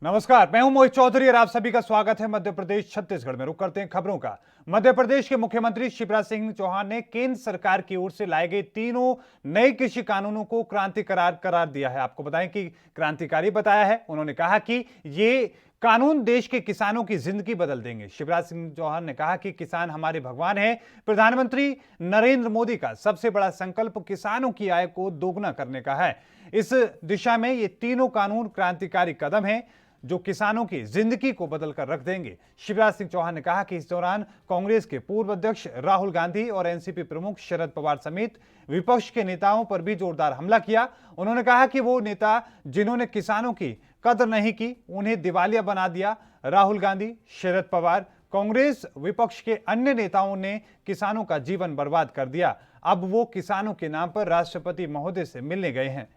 नमस्कार, मैं हूं मोहित चौधरी और आप सभी का स्वागत है मध्य प्रदेश छत्तीसगढ़ में। रुक करते हैं खबरों का। मध्य प्रदेश के मुख्यमंत्री शिवराज सिंह चौहान ने केंद्र सरकार की ओर से लाए गए तीनों नए कृषि कानूनों को क्रांतिकारी करार दिया है। आपको बताएं कि क्रांतिकारी बताया है। उन्होंने कहा कि ये कानून देश के किसानों की जिंदगी बदल देंगे। शिवराज सिंह चौहान ने कहा कि किसान हमारे भगवान हैं। प्रधानमंत्री नरेंद्र मोदी का सबसे बड़ा संकल्प किसानों की आय को दोगुना करने का है। इस दिशा में ये तीनों कानून क्रांतिकारी कदम हैं जो किसानों की जिंदगी को बदलकर रख देंगे। शिवराज सिंह चौहान ने कहा कि इस दौरान कांग्रेस के पूर्व अध्यक्ष राहुल गांधी और एनसीपी प्रमुख शरद पवार समेत विपक्ष के नेताओं पर भी जोरदार हमला किया। उन्होंने कहा कि वो नेता जिन्होंने किसानों की कदर नहीं की, उन्हें दिवालिया बना दिया। राहुल गांधी, शरद पवार, कांग्रेस विपक्ष के अन्य नेताओं ने किसानों का जीवन बर्बाद कर दिया। अब वो किसानों के नाम पर राष्ट्रपति महोदय से मिलने गए हैं।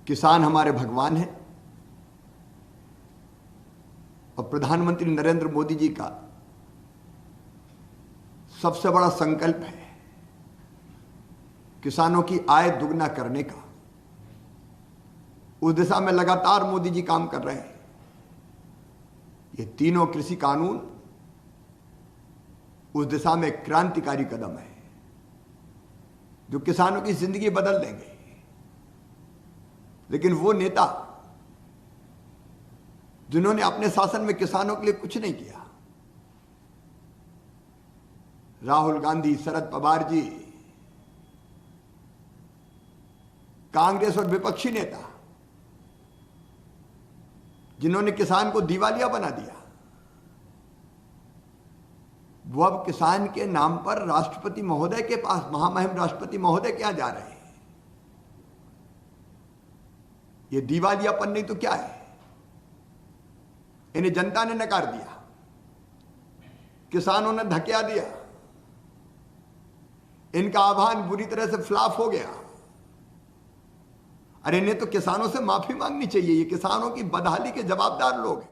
किसान हमारे भगवान हैं और प्रधानमंत्री नरेंद्र मोदी जी का सबसे बड़ा संकल्प है किसानों की आय दुगना करने का। उस दिशा में लगातार मोदी जी काम कर रहे हैं। ये तीनों कृषि कानून उस दिशा में क्रांतिकारी कदम है जो किसानों की जिंदगी बदल देंगे। लेकिन वो नेता जिन्होंने अपने शासन में किसानों के लिए कुछ नहीं किया, राहुल गांधी, शरद पवार जी, कांग्रेस और विपक्षी नेता जिन्होंने किसान को दिवालिया बना दिया, वो अब किसान के नाम पर राष्ट्रपति महोदय के पास, महामहिम राष्ट्रपति महोदय के यहां जा रहे हैं। ये दिवालियापन नहीं तो क्या है? इन्हें जनता ने नकार दिया, किसानों ने धकेला दिया, इनका आह्वान बुरी तरह से फ्लॉप हो गया। अरे इन्हें तो किसानों से माफी मांगनी चाहिए। ये किसानों की बदहाली के जवाबदार लोग हैं।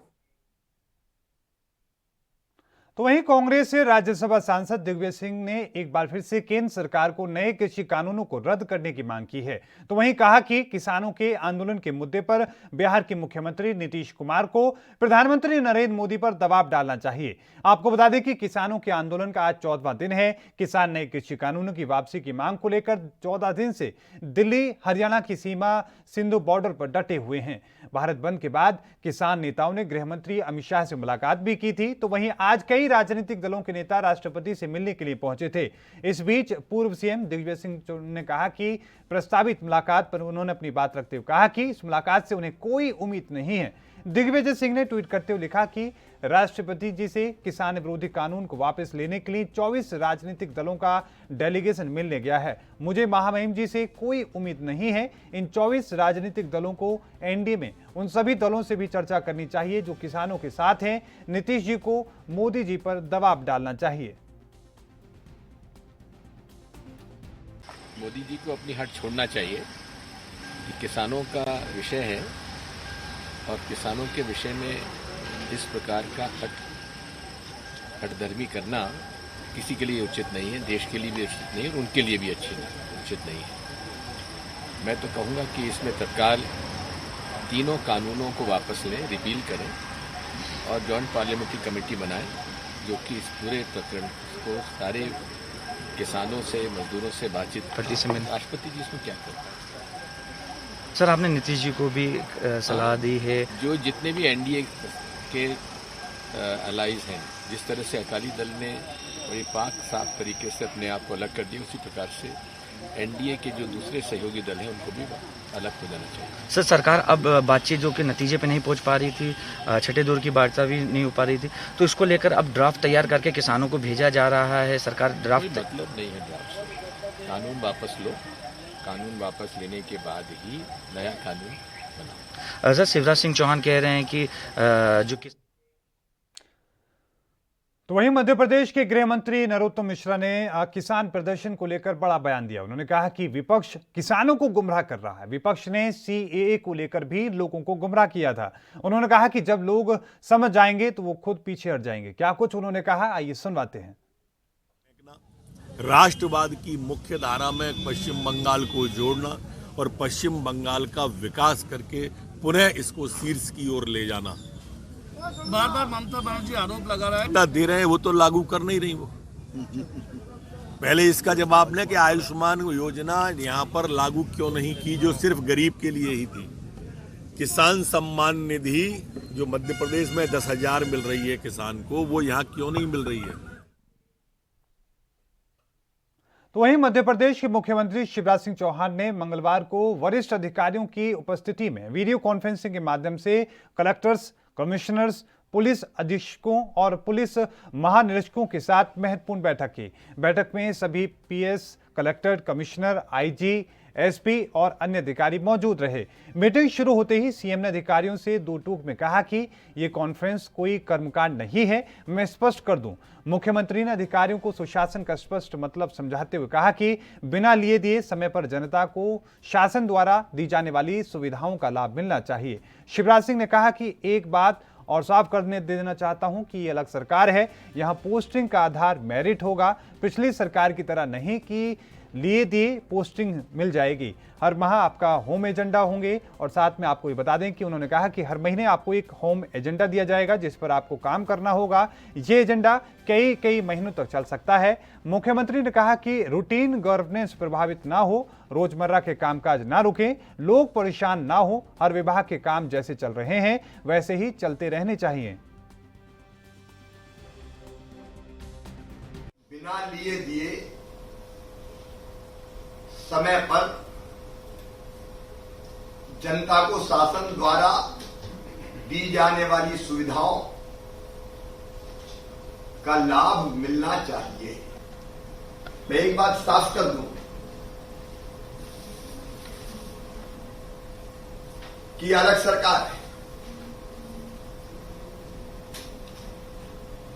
तो वहीं कांग्रेस से राज्यसभा सांसद दिग्विजय सिंह ने एक बार फिर से केंद्र सरकार को नए कृषि कानूनों को रद्द करने की मांग की है। तो वहीं कहा कि किसानों के आंदोलन के मुद्दे पर बिहार के मुख्यमंत्री नीतीश कुमार को प्रधानमंत्री नरेंद्र मोदी पर दबाव डालना चाहिए। आपको बता दें कि किसानों के आंदोलन का आज 14वां दिन है। किसान नए कृषि कानूनों की वापसी की मांग को लेकर 14 दिन से दिल्ली हरियाणा की सीमा सिंधु बॉर्डर पर डटे हुए हैं। भारत बंद के बाद किसान नेताओं ने गृह मंत्री अमित शाह से मुलाकात भी की थी। तो वहीं आज कई राजनीतिक दलों के नेता राष्ट्रपति से मिलने के लिए पहुंचे थे। इस बीच पूर्व सीएम दिग्विजय सिंह ने कहा कि प्रस्तावित मुलाकात पर उन्होंने अपनी बात रखते हुए कहा कि इस मुलाकात से उन्हें कोई उम्मीद नहीं है। दिग्विजय सिंह ने ट्वीट करते हुए लिखा कि राष्ट्रपति जी से किसान विरोधी कानून को वापस लेने के लिए 24 राजनीतिक दलों का डेलीगेशन मिलने गया है। मुझे महामहिम जी से कोई उम्मीद नहीं है। इन 24 राजनीतिक दलों को एनडीए में उन सभी दलों से भी चर्चा करनी चाहिए जो किसानों के साथ हैं। नीतीश जी को मोदी जी पर दबाव डालना चाहिए। मोदी जी को अपनी हट छोड़ना चाहिए कि किसानों का विषय है और किसानों के विषय में इस प्रकार का हठधर्मी करना किसी के लिए उचित नहीं है, देश के लिए भी उचित नहीं है, उनके लिए भी उचित नहीं है। मैं तो कहूँगा कि इसमें तत्काल तीनों कानूनों को वापस लें, रिपील करें और जॉइंट पार्लियामेंट्री कमेटी बनाएं जो कि इस पूरे प्रकरण को सारे किसानों से, मजदूरों से बातचीत करें। राष्ट्रपति जी इसमें क्या करते हैं? सर, आपने नीतीश जी को भी सलाह दी है। जो जितने भी एनडीए के अलाइज हैं, जिस तरह से अकाली दल ने बड़ी पाक साफ तरीके से अपने आप को अलग कर दिया, उसी प्रकार से एनडीए के जो दूसरे सहयोगी दल हैं उनको भी अलग हो जाना चाहिए। सर, सरकार अब बातचीत जो कि नतीजे पे नहीं पहुंच पा रही थी, छठे दौर की वार्ता भी नहीं हो पा रही थी, तो इसको लेकर अब ड्राफ्ट तैयार करके किसानों को भेजा जा रहा है। सरकार ड्राफ्ट मतलब नहीं है ड्राफ्ट से। कानून वापस लो, कानून वापस लेने के बाद ही नया कानून बनाओ। सर, शिवराज सिंह चौहान कह रहे हैं कि तो वहीं मध्य प्रदेश के गृह मंत्री नरोत्तम मिश्रा ने किसान प्रदर्शन को लेकर बड़ा बयान दिया। उन्होंने कहा कि विपक्ष किसानों को गुमराह कर रहा है। विपक्ष ने सीएए को लेकर भी लोगों को गुमराह किया था। उन्होंने कहा कि जब लोग समझ जाएंगे तो वो खुद पीछे हट जाएंगे। क्या कुछ उन्होंने कहा, आइए सुनवाते हैं। राष्ट्रवाद की मुख्य धारा में पश्चिम बंगाल को जोड़ना और पश्चिम बंगाल का विकास करके पुनः इसको शीर्ष की ओर ले जाना। बार बार ममता बनर्जी आरोप लगा रहा है दे रहे हैं वो तो लागू कर नहीं रही वो। पहले इसका जवाब लें कि आयुष्मान योजना यहाँ पर लागू क्यों नहीं की जो सिर्फ गरीब के लिए ही थी। किसान सम्मान निधि जो मध्य प्रदेश में 10,000 मिल रही है किसान को, वो यहाँ क्यों नहीं मिल रही है। तो वहीं मध्य प्रदेश के मुख्यमंत्री शिवराज सिंह चौहान ने मंगलवार को वरिष्ठ अधिकारियों की उपस्थिति में वीडियो कॉन्फ्रेंसिंग के माध्यम से कलेक्टर्स, कमिश्नर्स, पुलिस अधीक्षकों और पुलिस महानिरीक्षकों के साथ महत्वपूर्ण बैठक की। बैठक में सभी PS, collector, commissioner, IG, SP और अन्य अधिकारी मौजूद रहे। मीटिंग शुरू होते ही सीएम ने अधिकारियों से दो टूक में कहा कि ये कॉन्फ्रेंस कोई कर्मकांड नहीं है। मैं स्पष्ट कर दूं, मुख्यमंत्री ने अधिकारियों को सुशासन का स्पष्ट मतलब समझाते हुए कहा कि बिना लिए दिए समय पर जनता को शासन द्वारा दी जाने वाली सुविधाओं का लाभ मिलना चाहिए। शिवराज सिंह ने कहा कि एक बात और साफ करने देना चाहता हूं कि ये अलग सरकार है, यहां पोस्टिंग का आधार मेरिट होगा। पिछली सरकार की तरह नहीं कि लिए दिए पोस्टिंग मिल जाएगी। हर माह आपका होम एजेंडा होंगे और साथ में आपको ये बता दें कि उन्होंने कहा कि हर महीने आपको एक होम एजेंडा दिया जाएगा जिस पर आपको काम करना होगा। ये एजेंडा कई महीनों तक चल सकता है। मुख्यमंत्री ने कहा कि रूटीन गवर्नेंस प्रभावित ना हो, रोजमर्रा के कामकाज ना रुकें, लोग परेशान ना हो, हर विभाग के काम जैसे चल रहे हैं वैसे ही चलते रहने चाहिए। बिना लिए दिए समय पर जनता को शासन द्वारा दी जाने वाली सुविधाओं का लाभ मिलना चाहिए। मैं एक बात साफ कर दूं कि अलग सरकार है,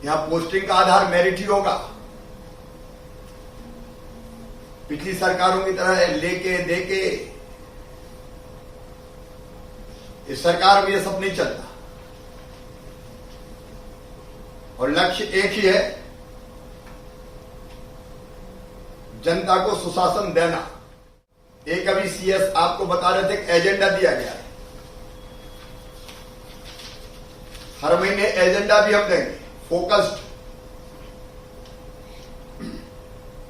यहां पोस्टिंग का आधार मेरिट ही होगा। पिछली सरकारों की तरह लेके देके इस सरकार में यह सब नहीं चलता और लक्ष्य एक ही है, जनता को सुशासन देना। एक अभी सीएस आपको बता रहे थे कि एजेंडा दिया गया है, हर महीने एजेंडा भी हम देंगे फोकस्ड,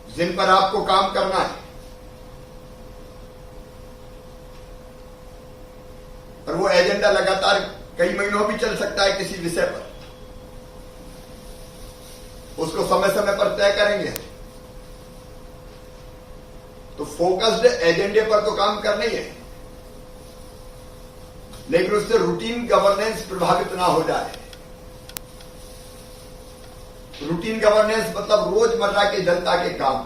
जिन पर आपको काम करना है। और वो एजेंडा लगातार कई महीनों भी चल सकता है किसी विषय पर, उसको समय समय पर तय करेंगे। तो फोकस्ड एजेंडे पर तो काम करना ही है, लेकिन उससे रूटीन गवर्नेंस प्रभावित ना हो जाए। रूटीन गवर्नेंस मतलब रोजमर्रा के जनता के काम,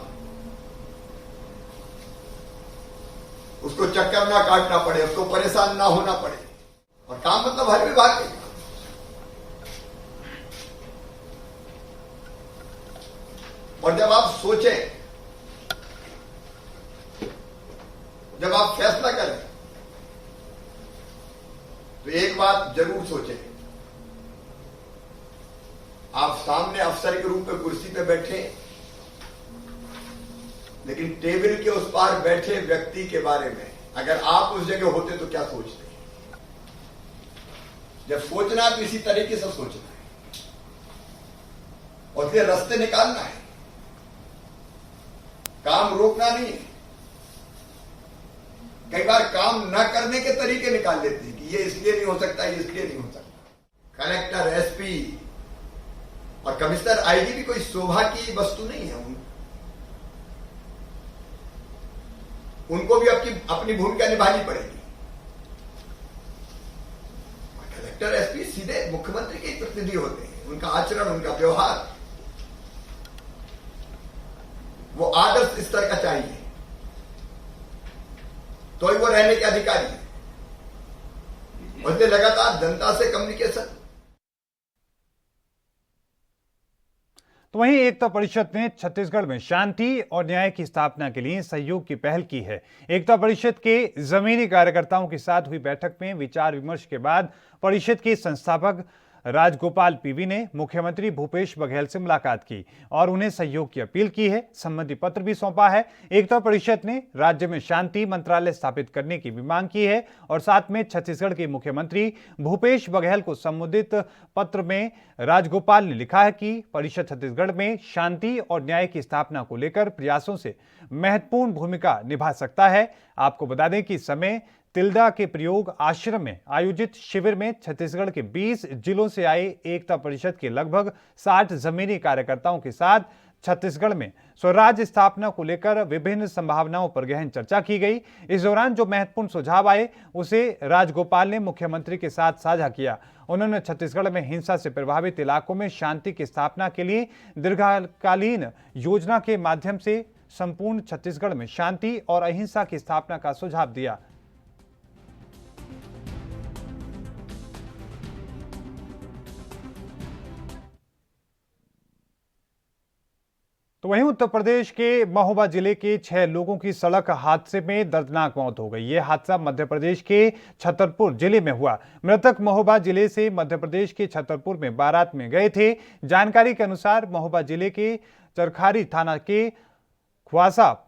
उसको चक्कर ना काटना पड़े, उसको परेशान ना होना पड़े। और काम मतलब हर विभाग के काम। और जब आप सोचें, जब आप फैसला करें, तो एक बात जरूर सोचें, आप सामने अफसर के रूप में कुर्सी पे बैठे, लेकिन टेबल के उस पार बैठे व्यक्ति के बारे में अगर आप उस जगह होते तो क्या सोचते? जब सोचना है तो इसी तरीके से सोचना है और फिर रास्ते निकालना है, काम रोकना नहीं है। कई बार काम न करने के तरीके निकाल लेते हैं कि ये इसलिए नहीं हो सकता, ये इसलिए नहीं हो सकता। कलेक्टर, एसपी और कमिश्नर, आईजी भी कोई शोभा की वस्तु नहीं है। उनको भी अपनी भूमिका निभानी पड़ेगी। कलेक्टर, एसपी सीधे मुख्यमंत्री के प्रतिनिधि होते हैं, उनका आचरण, उनका व्यवहार वो आदर्श स्तर का चाहिए, तो ही वो रहने के अधिकारी है। और इसलिए लगातार जनता से कम्युनिकेशन। तो वहीं एकता परिषद ने छत्तीसगढ़ में शांति और न्याय की स्थापना के लिए सहयोग की पहल की है। एकता परिषद के जमीनी कार्यकर्ताओं के साथ हुई बैठक में विचार विमर्श के बाद परिषद के संस्थापक राजगोपाल पीवी ने मुख्यमंत्री भूपेश बघेल से मुलाकात की और उन्हें सहयोग की अपील की है। संबंधी पत्र भी सौंपा है। एकता परिषद ने राज्य में शांति मंत्रालय स्थापित करने की भी मांग की है और साथ में छत्तीसगढ़ के मुख्यमंत्री भूपेश बघेल को संबोधित पत्र में राजगोपाल ने लिखा है कि परिषद छत्तीसगढ़ में शांति और न्याय की स्थापना को लेकर प्रयासों से महत्वपूर्ण भूमिका निभा सकता है। आपको बता दें कि इस समय तिल्दा के प्रयोग आश्रम में आयोजित शिविर में छत्तीसगढ़ के 20 जिलों से आए एकता परिषद के लगभग 60 जमीनी कार्यकर्ताओं के साथ छत्तीसगढ़ में स्वराज्य स्थापना को लेकर विभिन्न संभावनाओं पर गहन चर्चा की गई। इस दौरान जो महत्वपूर्ण सुझाव आए उसे राजगोपाल ने मुख्यमंत्री के साथ साझा किया। उन्होंने छत्तीसगढ़ में हिंसा से प्रभावित इलाकों में शांति की स्थापना के लिए दीर्घकालीन योजना के माध्यम से संपूर्ण छत्तीसगढ़ में शांति और अहिंसा की स्थापना का सुझाव दिया। तो वहीं उत्तर प्रदेश के महोबा जिले के 6 लोगों की सड़क हादसे में दर्दनाक मौत हो गई। यह हादसा मध्य प्रदेश के छतरपुर जिले में हुआ। मृतक महोबा जिले से मध्य प्रदेश के छतरपुर में बारात में गए थे। जानकारी के अनुसार महोबा जिले के चरखारी थाना के ख्वासा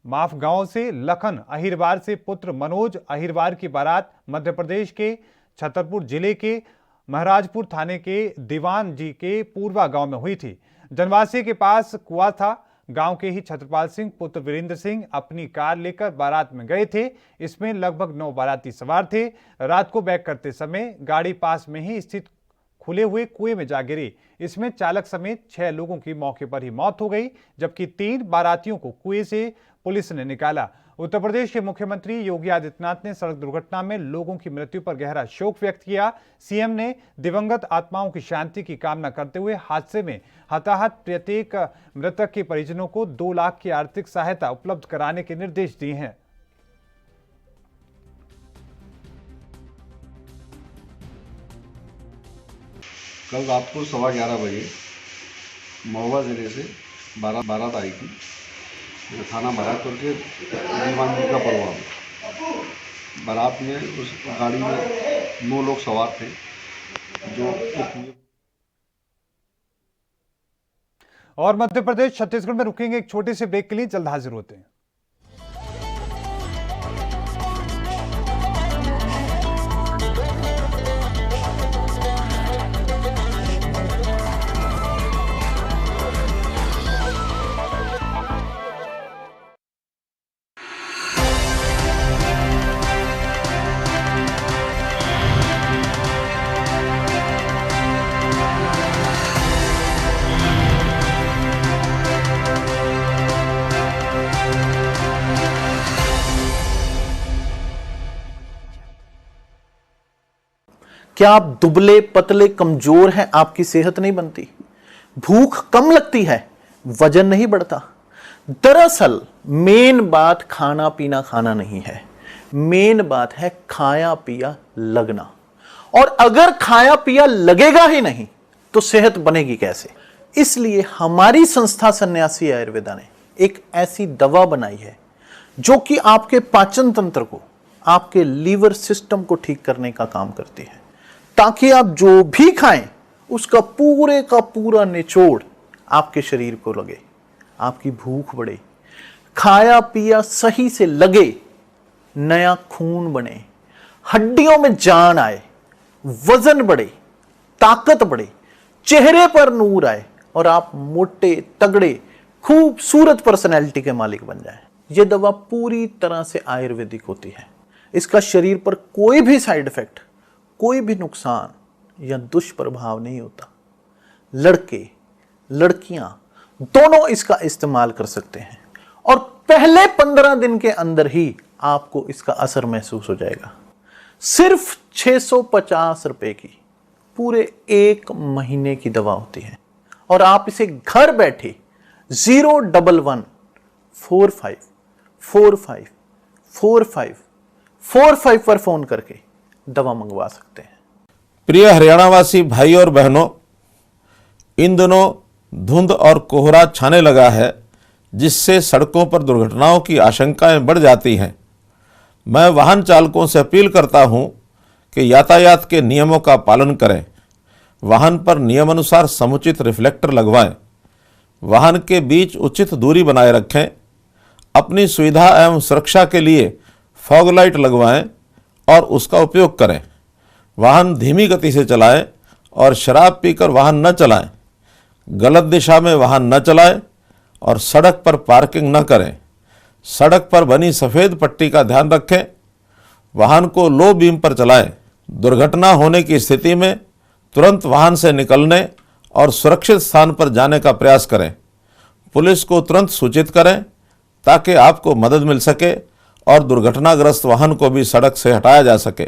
माफ गांव से लखन अहिरवार से पुत्र मनोज अहिरवार की बारात मध्य प्रदेश के छतरपुर जिले के महाराजपुर थाने के दीवान जी के पूर्वा गांव में हुई थी। जनवासी के पास कुआ था। गांव के ही छत्रपाल सिंह पुत्र वीरेंद्र सिंह अपनी कार लेकर बारात में गए थे। इसमें लगभग 9 बाराती सवार थे। रात को बैक करते समय गाड़ी पास में ही स्थित खुले हुए कुएं में जा गिरी। इसमें चालक समेत 6 लोगों की मौके पर ही मौत हो गई, जबकि 3 बारातियों को कुएं से पुलिस ने निकाला। उत्तर प्रदेश के मुख्यमंत्री योगी आदित्यनाथ ने सड़क दुर्घटना में लोगों की मृत्यु पर गहरा शोक व्यक्त किया। सीएम ने दिवंगत आत्माओं की शांति की कामना करते हुए हादसे में हताहत प्रत्येक मृतक के परिजनों को 2 लाख की आर्थिक सहायता उपलब्ध कराने के निर्देश दिए हैं। कल रात को 11:15 बजे महोबा जिले से बारात आई थी थाना भरातपुर के दीवान जी का परवा में। बारात में उस गाड़ी में 9 लोग सवार थे जो और मध्य प्रदेश छत्तीसगढ़ में रुकेंगे एक छोटे से ब्रेक के लिए, जल्द हाजिर होते हैं। क्या आप दुबले पतले कमजोर हैं? आपकी सेहत नहीं बनती, भूख कम लगती है, वजन नहीं बढ़ता। दरअसल मेन बात खाना पीना खाना नहीं है, मेन बात है खाया पिया लगना। और अगर खाया पिया लगेगा ही नहीं तो सेहत बनेगी कैसे? इसलिए हमारी संस्था सन्यासी आयुर्वेदा ने एक ऐसी दवा बनाई है जो कि आपके पाचन तंत्र को, आपके लीवर सिस्टम को ठीक करने का काम करती है, ताकि आप जो भी खाएं उसका पूरे का पूरा निचोड़ आपके शरीर को लगे, आपकी भूख बढ़े, खाया पिया सही से लगे, नया खून बने, हड्डियों में जान आए, वजन बढ़े, ताकत बढ़े, चेहरे पर नूर आए और आप मोटे तगड़े खूबसूरत पर्सनैलिटी के मालिक बन जाएं। यह दवा पूरी तरह से आयुर्वेदिक होती है। इसका शरीर पर कोई भी साइड इफेक्ट, कोई भी नुकसान या दुष्प्रभाव नहीं होता। लड़के लड़कियां दोनों इसका इस्तेमाल कर सकते हैं और पहले 15 दिन के अंदर ही आपको इसका असर महसूस हो जाएगा। सिर्फ 650 रुपए की पूरे 1 महीने की दवा होती है और आप इसे घर बैठे 01145454545 पर फोन करके दवा मंगवा सकते हैं। प्रिय हरियाणावासी भाई और बहनों, इन दिनों धुंध और कोहरा छाने लगा है, जिससे सड़कों पर दुर्घटनाओं की आशंकाएं बढ़ जाती हैं। मैं वाहन चालकों से अपील करता हूं कि यातायात के नियमों का पालन करें। वाहन पर नियमानुसार समुचित रिफ्लेक्टर लगवाएं, वाहन के बीच उचित दूरी बनाए रखें, अपनी सुविधा एवं सुरक्षा के लिए फॉग लाइट लगवाएं और उसका उपयोग करें, वाहन धीमी गति से चलाएं और शराब पीकर वाहन न चलाएं, गलत दिशा में वाहन न चलाएं और सड़क पर पार्किंग न करें, सड़क पर बनी सफ़ेद पट्टी का ध्यान रखें, वाहन को लो बीम पर चलाएं, दुर्घटना होने की स्थिति में तुरंत वाहन से निकलने और सुरक्षित स्थान पर जाने का प्रयास करें, पुलिस को तुरंत सूचित करें ताकि आपको मदद मिल सके और दुर्घटनाग्रस्त वाहन को भी सड़क से हटाया जा सके।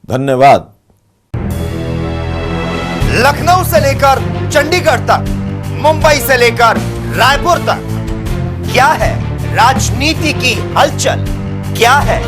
धन्यवाद। लखनऊ से लेकर चंडीगढ़ तक, मुंबई से लेकर रायपुर तक, क्या है राजनीति की हलचल, क्या है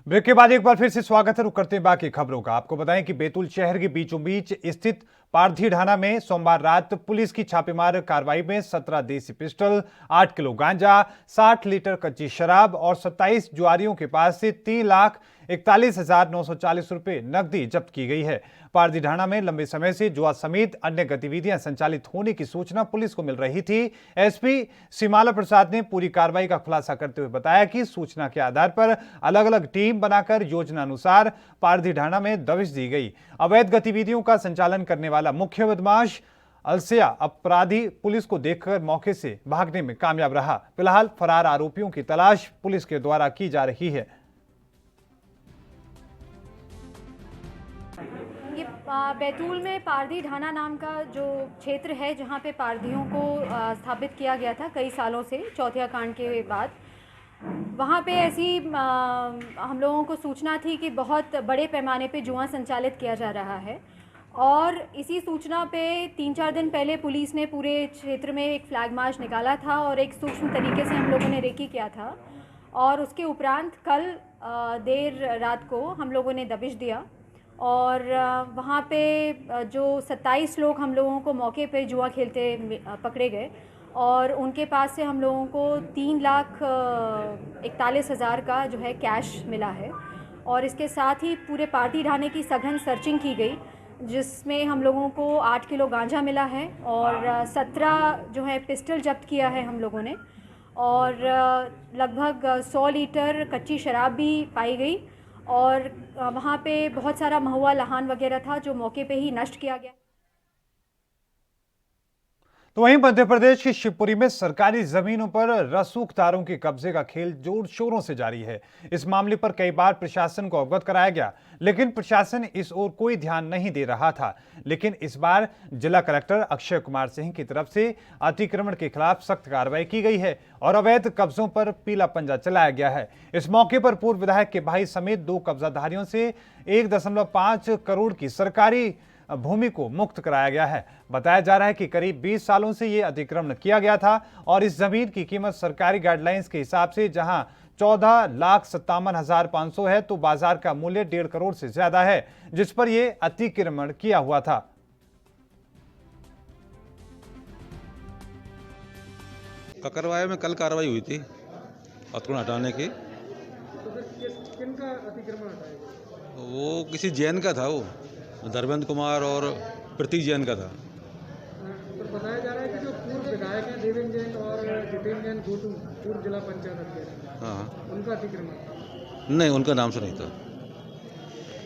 ब्रेक के बाद एक बार फिर से स्वागत है। रुक करते हैं बाकी खबरों का। आपको बताएं कि बैतूल शहर के बीचों बीच स्थित पारधी ढाणा में सोमवार रात पुलिस की छापेमार कार्रवाई में 17 देसी पिस्टल, 8 किलो गांजा, 60 लीटर कच्ची शराब और 27 जुआरियों के पास से 3,41,940 रुपए नकदी जब्त की गई है। पारधी ढाणा में लंबे समय से जुआ समेत अन्य गतिविधियां संचालित होने की सूचना पुलिस को मिल रही थी। एसपी सीमाला प्रसाद ने पूरी कार्रवाई का खुलासा करते हुए बताया कि सूचना के आधार पर अलग अलग टीम बनाकर योजना अनुसार पारधी ढाणा में दबिश दी गई। अवैध गतिविधियों का संचालन करने वाला मुख्य बदमाश अलसिया अपराधी पुलिस को देखकर मौके से भागने में कामयाब रहा। फिलहाल फरार आरोपियों की तलाश पुलिस के द्वारा की जा रही है। बैतूल में पारधी ढाणा नाम का जो क्षेत्र है, जहां पे पारधियों को स्थापित किया गया था कई सालों से चौथिया कांड के बाद, वहाँ पे ऐसी हम लोगों को सूचना थी कि बहुत बड़े पैमाने पे जुआ संचालित किया जा रहा है। और इसी सूचना पे 3-4 दिन पहले पुलिस ने पूरे क्षेत्र में एक फ्लैग मार्च निकाला था और एक सूक्ष्म तरीके से हम लोगों ने रेकी किया था। और उसके उपरांत कल देर रात को हम लोगों ने दबिश दिया और वहाँ पे जो 27 लोग हम लोगों को मौके पे जुआ खेलते पकड़े गए और उनके पास से हम लोगों को 3,41,000 का जो है कैश मिला है। और इसके साथ ही पूरे पारधी ढाणे की सघन सर्चिंग की गई, जिसमें हम लोगों को 8 किलो गांजा मिला है और 17 जो है पिस्टल जब्त किया है हम लोगों ने और लगभग 100 लीटर कच्ची शराब भी पाई गई। और वहाँ पे बहुत सारा महुआ लहान वगैरह था जो मौके पे ही नष्ट किया गया। तो वहीं मध्य प्रदेश की शिवपुरी में सरकारी जमीनों पर रसूखदारों के कब्जे का खेल जोर शोरों से जारी है। इस मामले पर कई बार प्रशासन को अवगत कराया गया, लेकिन प्रशासन इस ओर कोई ध्यान नहीं दे रहा था। लेकिन इस बार जिला कलेक्टर अक्षय कुमार सिंह की तरफ से अतिक्रमण के खिलाफ सख्त कार्रवाई की गई है और अवैध कब्जों पर पीला पंजा चलाया गया है। इस मौके पर पूर्व विधायक के भाई समेत 2 कब्जाधारियों से 1.5 करोड़ की सरकारी भूमि को मुक्त कराया गया है। बताया जा रहा है कि करीब 20 सालों से ये अतिक्रमण किया गया था और इस जमीन की कीमत सरकारी गाइडलाइंस के हिसाब से जहां 14,57,500 है, तो बाजार का मूल्य 1.5 करोड़ से ज्यादा है, जिस पर यह अतिक्रमण किया हुआ था। ककरवाया में कल कार्रवाई हुई थी अतिक्रमण हटाने की। किनका अतिक्रमण हटाया? वो किसी जैन का था, वो धर्मेंद्र कुमार और प्रतीक जैन का था। पर बताया जा रहा है कि जो पूर्व विधायक हैं देवेंद्र जैन और जितेंद्र जैन गोटू, पूर्व जिला पंचायत अध्यक्ष, हाँ, उनका अतिक्रमण था? नहीं, उनका नाम से नहीं था।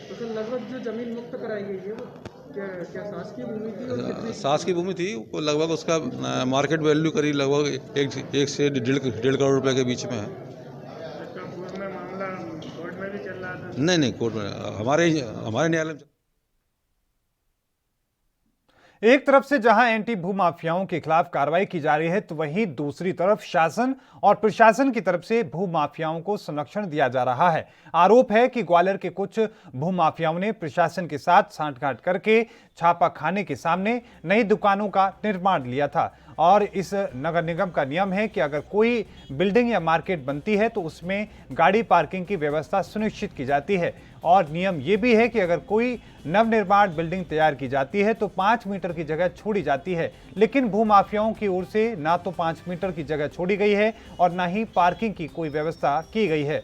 तो सर लगभग जो जमीन मुक्त कराई गई है वो क्या शासकीय भूमि थी? शासकीय भूमि थी, वो लगभग उसका मार्केट वैल्यू करीब लगभग 1 से 1.5 करोड़ रुपए के बीच में है। कोर्ट में मामला कोर्ट में भी चल रहा था? नहीं, कोर्ट में हमारे न्यायालय में। एक तरफ से जहां एंटी भूमाफियाओं के खिलाफ कार्रवाई की जा रही है, तो वहीं दूसरी तरफ शासन और प्रशासन की तरफ से भूमाफियाओं को संरक्षण दिया जा रहा है। आरोप है कि ग्वालियर के कुछ भूमाफियाओं ने प्रशासन के साथ सांठगांठ करके छापा खाने के सामने नई दुकानों का निर्माण लिया था। और इस नगर निगम का नियम है कि अगर कोई बिल्डिंग या मार्केट बनती है तो उसमें गाड़ी पार्किंग की व्यवस्था सुनिश्चित की जाती है। और नियम ये भी है कि अगर कोई नवनिर्माण बिल्डिंग तैयार की जाती है तो 5 मीटर की जगह छोड़ी जाती है। लेकिन भूमाफियाओं की ओर से ना तो 5 मीटर की जगह छोड़ी गई है और ना ही पार्किंग की कोई व्यवस्था की गई है।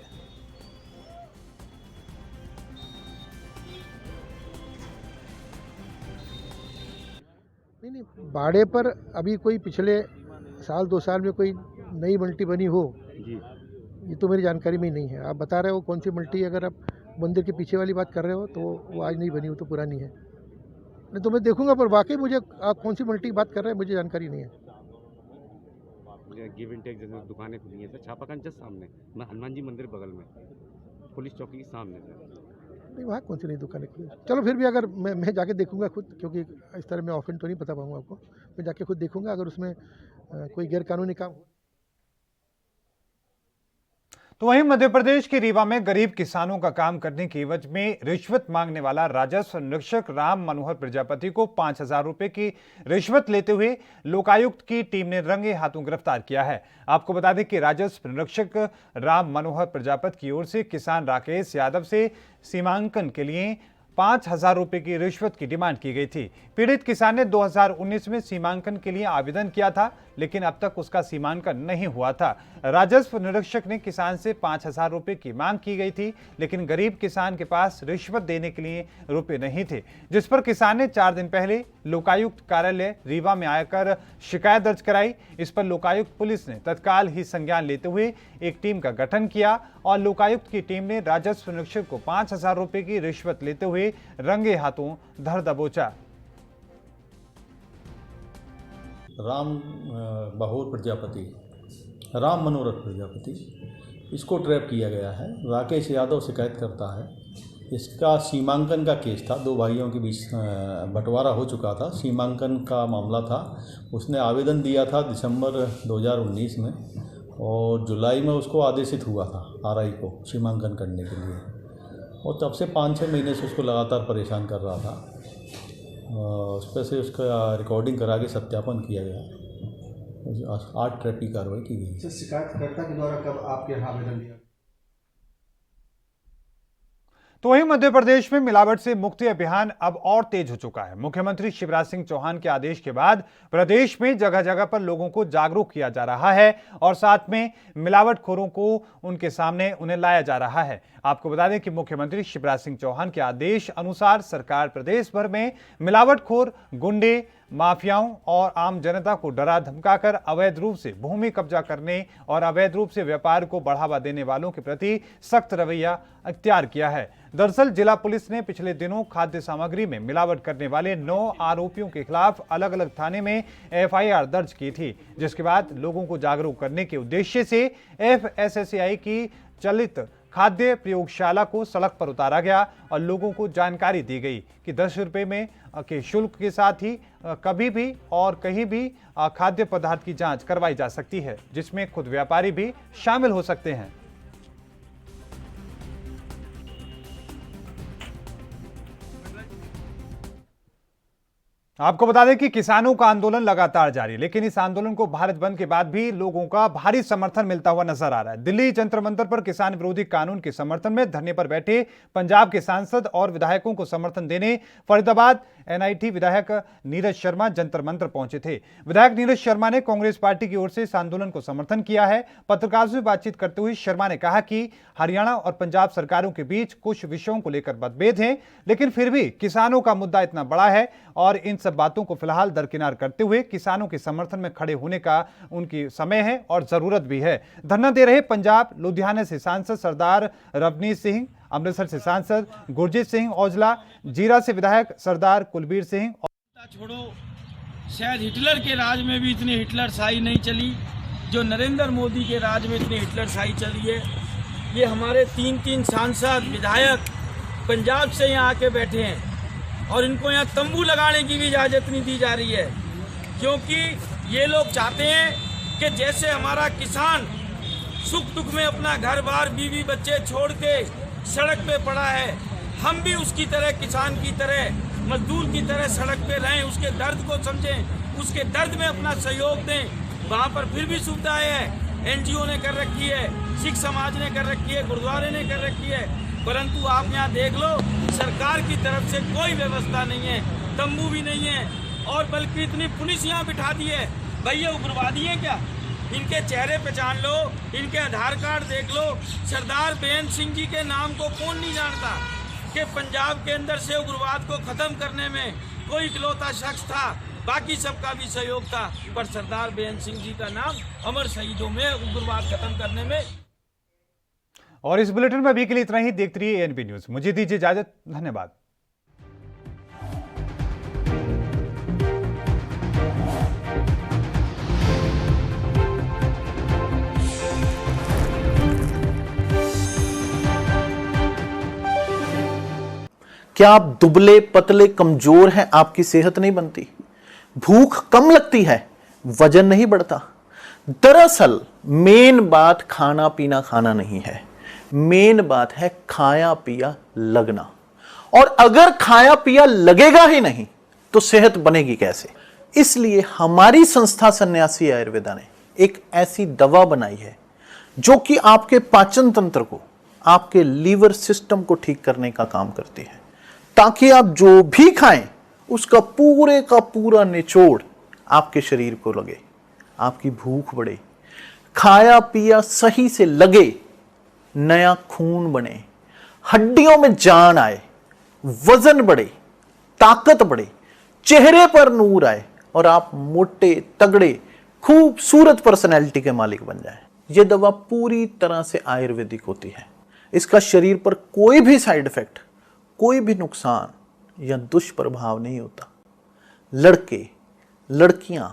नहीं, भाड़े पर अभी कोई पिछले साल 2 साल में कोई नई मल्टी बनी हो जी, ये तो मेरी जानकारी में ही नहीं है। आप बता रहे हो कौन सी मल्टी, अगर आप मंदिर के पीछे वाली बात कर रहे हो तो वो आज नहीं बनी, वो तो पुरानी है। नहीं तो मैं देखूंगा, पर वाकई मुझे आप कौन सी मल्टी की बात कर रहे हैं मुझे जानकारी नहीं है। गिव एंड टेक जैसे दुकानें खुली हैं सर, छापाखाना जस्ट सामने, हनुमान जी मंदिर बगल में, पुलिस चौकी के सामने सर। नहीं, वहाँ कौन सी नई दुकानें खुली। चलो फिर भी अगर मैं जाके देखूंगा खुद, क्योंकि इस तरह मैं ऑफेंड तो नहीं बता पाऊंगा आपको। मैं जाके खुद देखूंगा, अगर उसमें कोई गैरकानूनी काम हो। तो वहीं मध्य प्रदेश के रीवा में गरीब किसानों का काम करने की एवज में रिश्वत मांगने वाला राजस्व निरीक्षक राम मनोहर प्रजापति को 5,000 रुपए की रिश्वत लेते हुए लोकायुक्त की टीम ने रंगे हाथों गिरफ्तार किया है। आपको बता दें कि राजस्व निरीक्षक राम मनोहर प्रजापति की ओर से किसान राकेश यादव से सीमांकन के लिए 5,000 रुपए की रिश्वत की डिमांड की गई थी। पीड़ित किसान ने 2019 में सीमांकन के लिए आवेदन किया था, लेकिन अब तक उसका सीमांकन नहीं हुआ था। राजस्व निरीक्षक ने किसान से 5,000 रुपए की मांग की गई थी, लेकिन गरीब किसान के पास रिश्वत देने के लिए रुपए नहीं थे, जिस पर किसान ने 4 दिन पहले लोकायुक्त कार्यालय रीवा में आकर शिकायत दर्ज कराई। इस पर लोकायुक्त पुलिस ने तत्काल ही संज्ञान लेते हुए एक टीम का गठन किया और लोकायुक्त की टीम ने राजस्व निरीक्षक को 5,000 रुपए की रिश्वत लेते हुए रंगे हाथों धर दबोचा। राम बहोर प्रजापति, राम मनोहर प्रजापति, इसको ट्रैप किया गया है। राकेश यादव शिकायत करता है। इसका सीमांकन का केस था, 2 भाइयों के बीच बंटवारा हो चुका था, सीमांकन का मामला था। उसने आवेदन दिया था दिसंबर 2019 में और जुलाई में उसको आदेशित हुआ था आरआई को सीमांकन करने के लिए, और तब से 5-6 महीने से उसको लगातार परेशान कर रहा था। उस पर से उसका रिकॉर्डिंग करा के सत्यापन किया गया, 8 ट्रैप की कार्रवाई की गई। शिकायतकर्ता के द्वारा कब आपके यहाँ आवेदन दिया? तो वहीं मध्य प्रदेश में मिलावट से मुक्ति अभियान अब और तेज हो चुका है। मुख्यमंत्री शिवराज सिंह चौहान के आदेश के बाद प्रदेश में जगह जगह पर लोगों को जागरूक किया जा रहा है और साथ में मिलावटखोरों को उनके सामने उन्हें लाया जा रहा है। आपको बता दें कि मुख्यमंत्री शिवराज सिंह चौहान के आदेश अनुसार सरकार प्रदेश भर में मिलावटखोर, गुंडे, माफियाओं और आम जनता को डरा धमकाकर अवैध रूप से भूमि कब्जा करने और अवैध रूप से व्यापार को बढ़ावा देने वालों के प्रति सख्त रवैया अख्तियार किया है। दरअसल जिला पुलिस ने पिछले दिनों खाद्य सामग्री में मिलावट करने वाले 9 आरोपियों के खिलाफ अलग अलग थाने में एफआईआर दर्ज की थी, जिसके बाद लोगों को जागरूक करने के उद्देश्य से एफएसएसएआई की चलित खाद्य प्रयोगशाला को सड़क पर उतारा गया और लोगों को जानकारी दी गई कि 10 रुपए में के शुल्क के साथ ही कभी भी और कहीं भी खाद्य पदार्थ की जांच करवाई जा सकती है, जिसमें खुद व्यापारी भी शामिल हो सकते हैं। आपको बता दें कि किसानों का आंदोलन लगातार जारी है, लेकिन इस आंदोलन को भारत बंद के बाद भी लोगों का भारी समर्थन मिलता हुआ नजर आ रहा है। दिल्ली जंतर मंतर पर किसान विरोधी कानून के समर्थन में धरने पर बैठे पंजाब के सांसद और विधायकों को समर्थन देने फरीदाबाद एनआईटी विधायक नीरज शर्मा जंतर मंतर पहुंचे थे। विधायक नीरज शर्मा ने कांग्रेस पार्टी की ओर से इस आंदोलन को समर्थन किया है। पत्रकारों से बातचीत करते हुए शर्मा ने कहा कि हरियाणा और पंजाब सरकारों के बीच कुछ विषयों को लेकर मतभेद हैं, लेकिन फिर भी किसानों का मुद्दा इतना बड़ा है और इन सब बातों को फिलहाल दरकिनार करते हुए किसानों के समर्थन में खड़े होने का उनकी समय है और जरूरत भी है। धरना दे रहे पंजाब लुधियाना से सांसद सरदार रवनीत सिंह, अमृतसर से सांसद गुरजीत सिंह औजला, जीरा से विधायक सरदार कुलबीर सिंह। छोड़ो, शायद हिटलर के राज में भी इतनी हिटलर शाही नहीं चली जो नरेंद्र मोदी के राज में इतनी हिटलर शाही चली है। ये हमारे 3 सांसद विधायक पंजाब से यहाँ आके बैठे हैं और इनको यहाँ तंबू लगाने की भी इजाज़त नहीं दी जा रही है, क्योंकि ये लोग चाहते हैं कि जैसे हमारा किसान सुख दुख में अपना घर बार बीवी बच्चे छोड़ के सड़क पे पड़ा है, हम भी उसकी तरह, किसान की तरह, मजदूर की तरह सड़क पे रहें, उसके दर्द को समझें, उसके दर्द में अपना सहयोग दें। वहाँ पर फिर भी सुविधाएं हैं, एनजीओ ने कर रखी है, सिख समाज ने कर रखी है, गुरुद्वारे ने कर रखी है, परंतु आप यहाँ देख लो सरकार की तरफ से कोई व्यवस्था नहीं है, तंबू भी नहीं है, और बल्कि इतनी पुलिस यहाँ बिठा दी है। भाई ये उग्रवादी है क्या? इनके चेहरे पहचान लो, इनके आधार कार्ड देख लो। सरदार बेअंत सिंह जी के नाम को कौन नहीं जानता कि पंजाब के अंदर से उग्रवाद को खत्म करने में कोई इकलौता शख्स था, बाकी सबका भी सहयोग था, पर सरदार बेअंत सिंह जी का नाम अमर शहीदों में उग्रवाद खत्म करने में। और इस बुलेटिन में अभी के लिए इतना ही। देखते रहिए एएनपी न्यूज। मुझे दीजिए इजाजत। धन्यवाद। क्या आप दुबले पतले कमजोर हैं, आपकी सेहत नहीं बनती, भूख कम लगती है, वजन नहीं बढ़ता? दरअसल मेन बात खाना पीना खाना नहीं है, मेन बात है खाया पिया लगना। और अगर खाया पिया लगेगा ही नहीं तो सेहत बनेगी कैसे? इसलिए हमारी संस्था सन्यासी आयुर्वेदा ने एक ऐसी दवा बनाई है जो कि आपके पाचन तंत्र को, आपके लीवर सिस्टम को ठीक करने का काम करती है, ताकि आप जो भी खाएं उसका पूरे का पूरा निचोड़ आपके शरीर को लगे, आपकी भूख बढ़े, खाया पिया सही से लगे, नया खून बने, हड्डियों में जान आए, वजन बढ़े, ताकत बढ़े, चेहरे पर नूर आए और आप मोटे तगड़े खूबसूरत पर्सनैलिटी के मालिक बन जाएं। यह दवा पूरी तरह से आयुर्वेदिक होती है। इसका शरीर पर कोई भी साइड इफेक्ट, कोई भी नुकसान या दुष्प्रभाव नहीं होता। लड़के लड़कियां